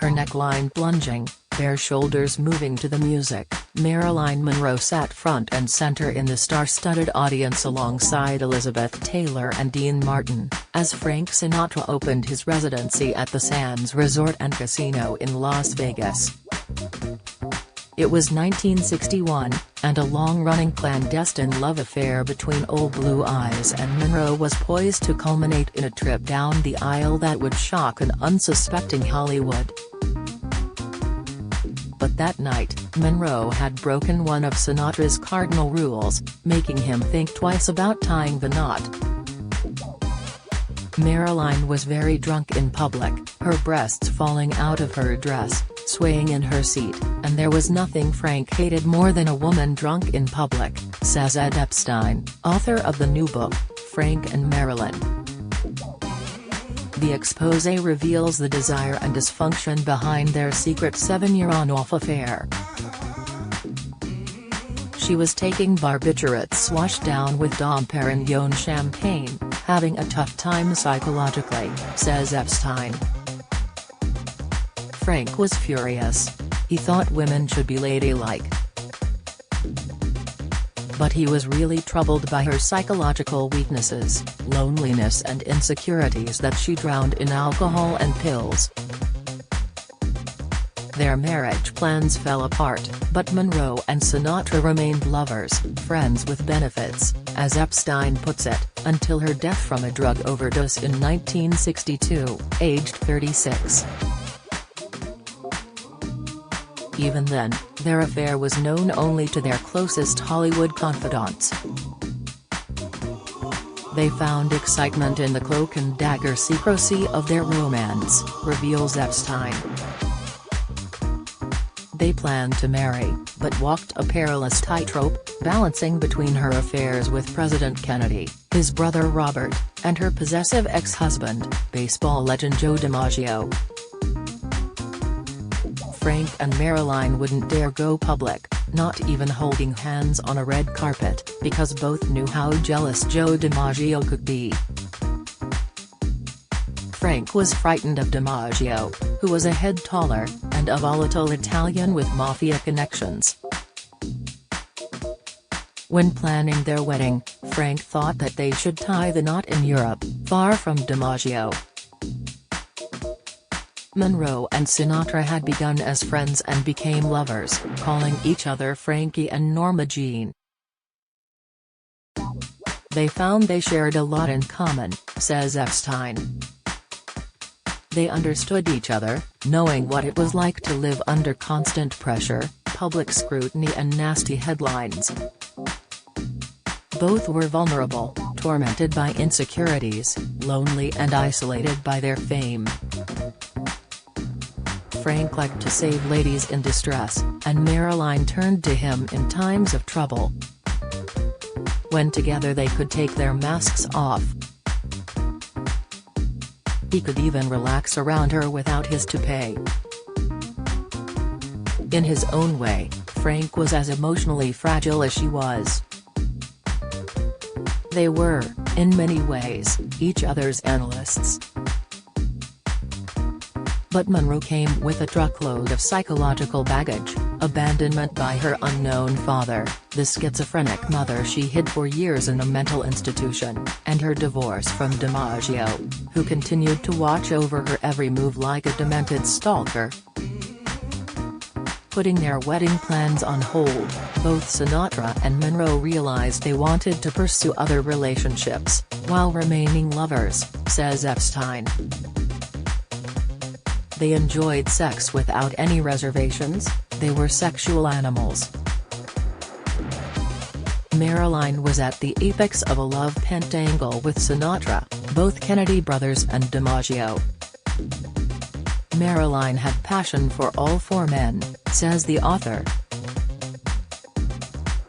her neckline plunging, bare shoulders moving to the music. Marilyn Monroe sat front and center in the star-studded audience alongside Elizabeth Taylor and Dean Martin, as Frank Sinatra opened his residency at the Sands Resort and Casino in Las Vegas. It was 1961, and a long-running clandestine love affair between Old Blue Eyes and Monroe was poised to culminate in a trip down the aisle that would shock an unsuspecting Hollywood. But that night, Monroe had broken one of Sinatra's cardinal rules, making him think twice about tying the knot. Marilyn was very drunk in public, her breasts falling out of her dress, swaying in her seat, and there was nothing Frank hated more than a woman drunk in public, says Ed Epstein, author of the new book, Frank and Marilyn. The exposé reveals the desire and dysfunction behind their secret 7-year on-off affair. She was taking barbiturates swashed down with Dom Perignon champagne, having a tough time psychologically, says Epstein. Frank was furious. He thought women should be ladylike. But he was really troubled by her psychological weaknesses, loneliness and insecurities that she drowned in alcohol and pills. Their marriage plans fell apart, but Monroe and Sinatra remained lovers, friends with benefits, as Epstein puts it, until her death from a drug overdose in 1962, aged 36. Even then, their affair was known only to their closest Hollywood confidants. They found excitement in the cloak-and-dagger secrecy of their romance, reveals Epstein. They planned to marry, but walked a perilous tightrope, balancing between her affairs with President Kennedy, his brother Robert, and her possessive ex-husband, baseball legend Joe DiMaggio. Frank and Marilyn wouldn't dare go public, not even holding hands on a red carpet, because both knew how jealous Joe DiMaggio could be. Frank was frightened of DiMaggio, who was a head taller, and a volatile Italian with mafia connections. When planning their wedding, Frank thought that they should tie the knot in Europe, far from DiMaggio. Monroe and Sinatra had begun as friends and became lovers, calling each other Frankie and Norma Jeane. They found they shared a lot in common, says Epstein. They understood each other, knowing what it was like to live under constant pressure, public scrutiny and nasty headlines. Both were vulnerable, tormented by insecurities, lonely and isolated by their fame. Frank liked to save ladies in distress, and Marilyn turned to him in times of trouble. When together they could take their masks off. He could even relax around her without his toupee. In his own way, Frank was as emotionally fragile as she was. They were, in many ways, each other's analysts. But Monroe came with a truckload of psychological baggage, abandonment by her unknown father, the schizophrenic mother she hid for years in a mental institution, and her divorce from DiMaggio, who continued to watch over her every move like a demented stalker. Putting their wedding plans on hold, both Sinatra and Monroe realized they wanted to pursue other relationships, while remaining lovers, says Epstein. They enjoyed sex without any reservations, they were sexual animals. Marilyn was at the apex of a love pentangle with Sinatra, both Kennedy brothers and DiMaggio. Marilyn had passion for all four men, says the author.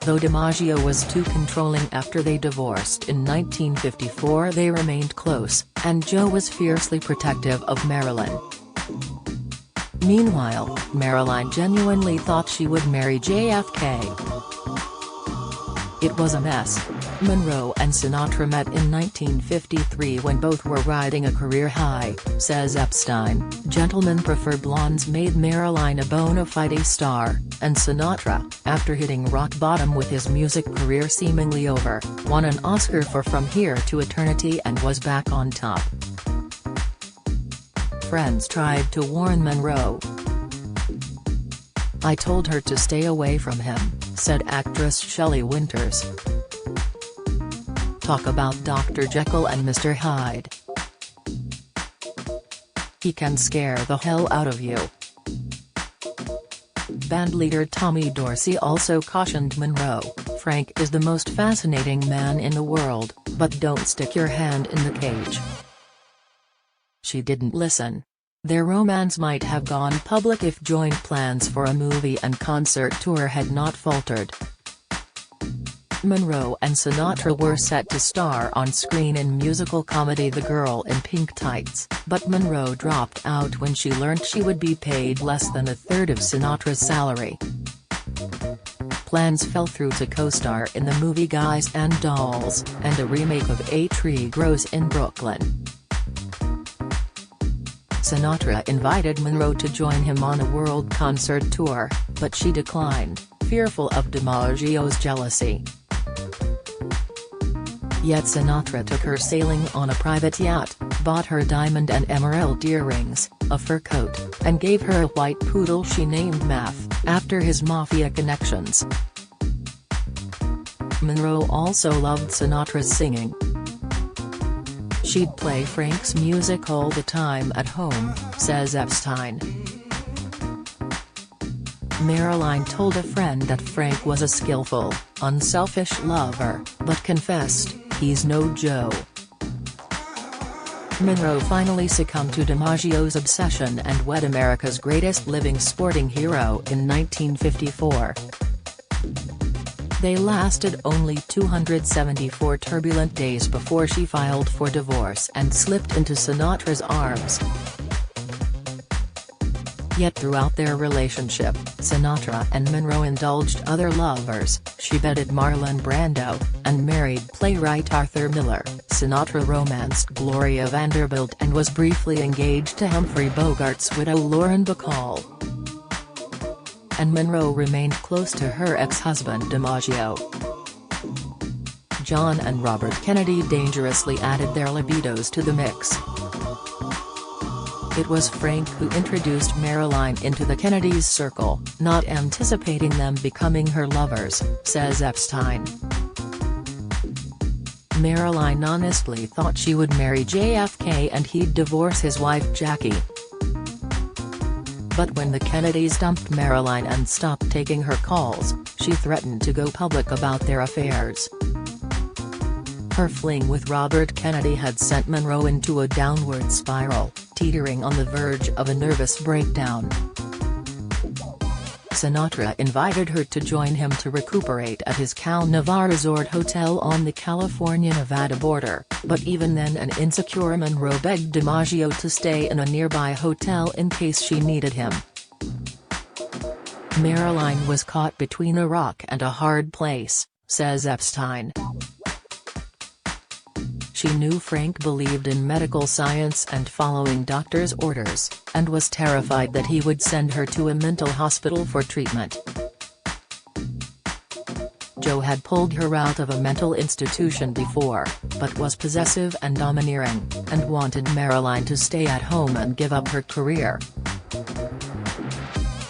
Though DiMaggio was too controlling after they divorced in 1954, they remained close, and Joe was fiercely protective of Marilyn. Meanwhile, Marilyn genuinely thought she would marry JFK. "It was a mess." Monroe and Sinatra met in 1953 when both were riding a career high, says Epstein. "Gentlemen prefer blondes" made Marilyn a bona fide star, and Sinatra, after hitting rock bottom with his music career seemingly over, won an Oscar for From Here to Eternity and was back on top. Friends tried to warn Monroe. "I told her to stay away from him," said actress Shelley Winters. Talk about Dr. Jekyll and Mr. Hyde. "He can scare the hell out of you." Bandleader Tommy Dorsey also cautioned Monroe, "Frank is the most fascinating man in the world, but don't stick your hand in the cage." She didn't listen. Their romance might have gone public if joint plans for a movie and concert tour had not faltered. Monroe and Sinatra were set to star on screen in musical comedy The Girl in Pink Tights, but Monroe dropped out when she learned she would be paid less than a third of Sinatra's salary. Plans fell through to co-star in the movie Guys and Dolls, and a remake of A Tree Grows in Brooklyn. Sinatra invited Monroe to join him on a world concert tour, but she declined, fearful of DiMaggio's jealousy. Yet Sinatra took her sailing on a private yacht, bought her diamond and emerald earrings, a fur coat, and gave her a white poodle she named Math, after his mafia connections. Monroe also loved Sinatra's singing. "She'd play Frank's music all the time at home," says Epstein. Marilyn told a friend that Frank was a skillful, unselfish lover, but confessed, "He's no Joe." Monroe finally succumbed to DiMaggio's obsession and wed America's greatest living sporting hero in 1954. They lasted only 274 turbulent days before she filed for divorce and slipped into Sinatra's arms. Yet throughout their relationship, Sinatra and Monroe indulged other lovers. She bedded Marlon Brando, and married playwright Arthur Miller. Sinatra romanced Gloria Vanderbilt and was briefly engaged to Humphrey Bogart's widow Lauren Bacall. And Monroe remained close to her ex-husband DiMaggio. John and Robert Kennedy dangerously added their libidos to the mix. It was Frank who introduced Marilyn into the Kennedys' circle, not anticipating them becoming her lovers, says Epstein. Marilyn honestly thought she would marry JFK and he'd divorce his wife Jackie. But when the Kennedys dumped Marilyn and stopped taking her calls, she threatened to go public about their affairs. Her fling with Robert Kennedy had sent Monroe into a downward spiral, teetering on the verge of a nervous breakdown. Sinatra invited her to join him to recuperate at his Cal Navar Resort Hotel on the California-Nevada border, but even then an insecure Monroe begged DiMaggio to stay in a nearby hotel in case she needed him. Marilyn was caught between a rock and a hard place, says Epstein. She knew Frank believed in medical science and following doctors' orders, and was terrified that he would send her to a mental hospital for treatment. Joe had pulled her out of a mental institution before, but was possessive and domineering, and wanted Marilyn to stay at home and give up her career.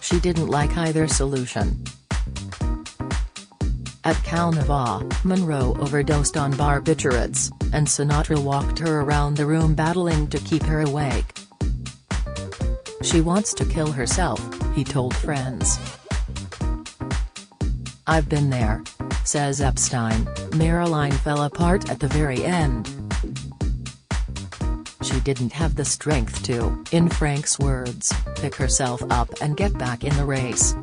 She didn't like either solution. At Cal Navar, Monroe overdosed on barbiturates, and Sinatra walked her around the room battling to keep her awake. She wants to kill herself, he told friends. I've been there, says Epstein. Marilyn fell apart at the very end. She didn't have the strength to, in Frank's words, pick herself up and get back in the race.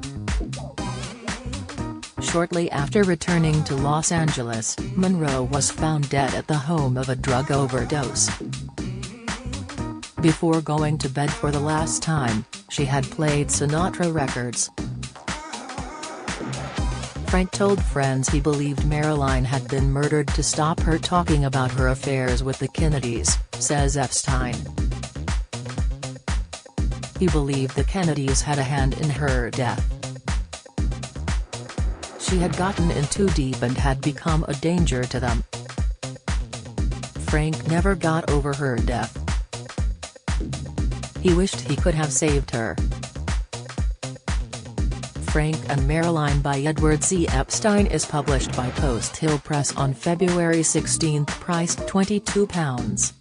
Shortly after returning to Los Angeles, Monroe was found dead at the home of a drug overdose. Before going to bed for the last time, she had played Sinatra records. Frank told friends he believed Marilyn had been murdered to stop her talking about her affairs with the Kennedys, says Epstein. He believed the Kennedys had a hand in her death. She had gotten in too deep and had become a danger to them. Frank never got over her death. He wished he could have saved her. Frank and Marilyn by Edward C. Epstein is published by Post Hill Press on February 16, priced £22.